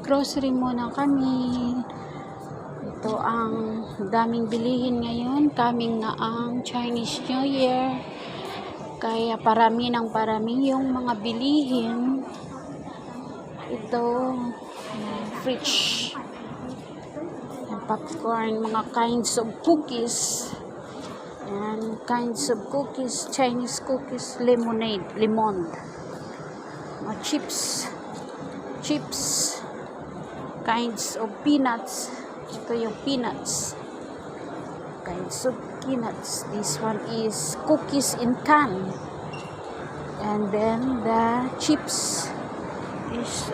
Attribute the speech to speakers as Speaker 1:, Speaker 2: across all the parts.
Speaker 1: Grocery muna kami. Ito ang daming bilihin ngayon. Coming na ang Chinese New Year. Kaya parami ng parami yung mga bilihin. Ito, fridge. Popcorn, mga kinds of cookies. And kinds of cookies, Chinese cookies, lemonade, lemon. Mga chips, kinds of peanuts. Ito yung peanuts, kinds of peanuts. This one is cookies in can, and then the chips is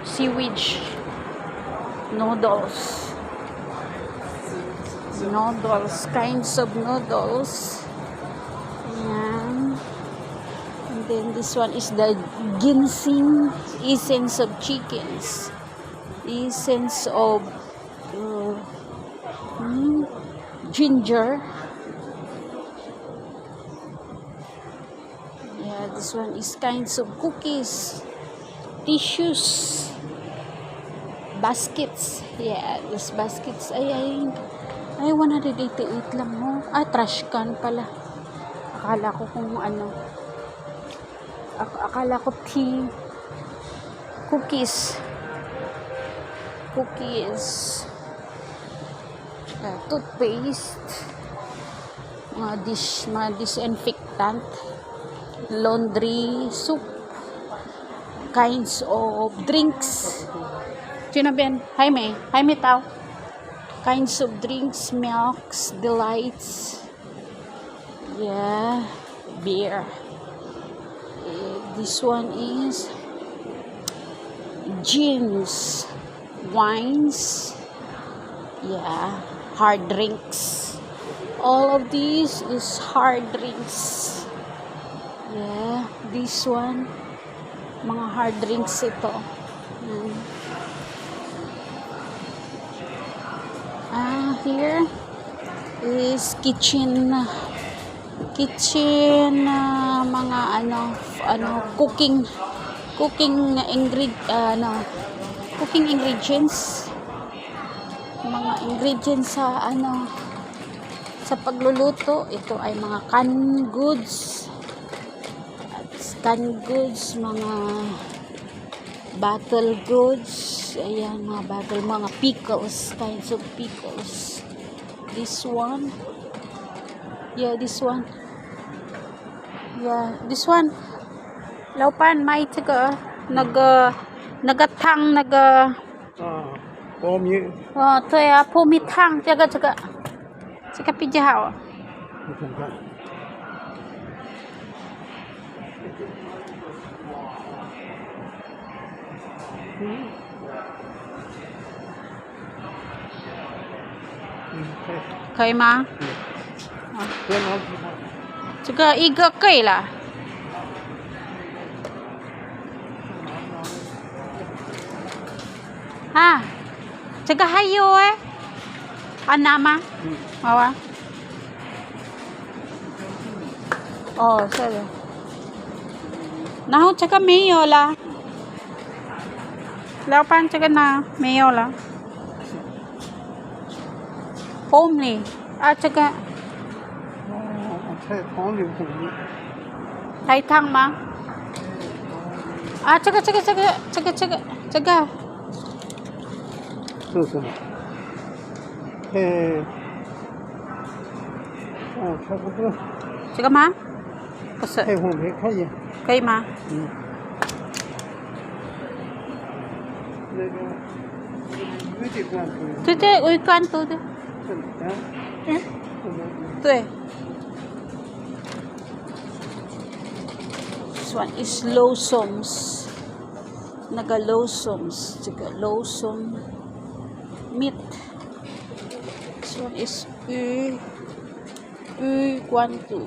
Speaker 1: seaweed noodles, kinds of noodles. And then this one is the ginseng, essence of chickens, essence of ginger. Yeah, this one is kinds of cookies, tissues, baskets. Yeah, these baskets ay 188 lang mo. Trash can pala. Akala ko kung ano. Akala ko tea. Cookies. Toothpaste. Mga disinfectant. Laundry soap. Kinds of drinks. Sinabihan, Jaime tao. Kinds of drinks, milks, delights. Yeah, beer. This one is gins, wines. Yeah, hard drinks. All of these is hard drinks. Yeah, this one, mga hard drinks ito. Here is kitchen mga cooking ingredients, mga ingredients sa pagluluto. Ito ay mga canned goods, mga bottle goods. Ayan, mga pickles, kinds of pickles. This one. Yeah, this one. Laupan, may tiga nagatang
Speaker 2: pomie.
Speaker 1: pomitang jaga pijao. Kay ma?这个一个可以了。这个还有拿吗？好啊。是的。然后这个没有了。老板，这个呢？没有了。homely 这个菜汤吗？这个这是什么？差不多。这个吗？不是。可以吗？对，鱼罐头的。对。This one is Lawson's. Lawson's. 这个 Lawson meat. This one is 鱼罐头。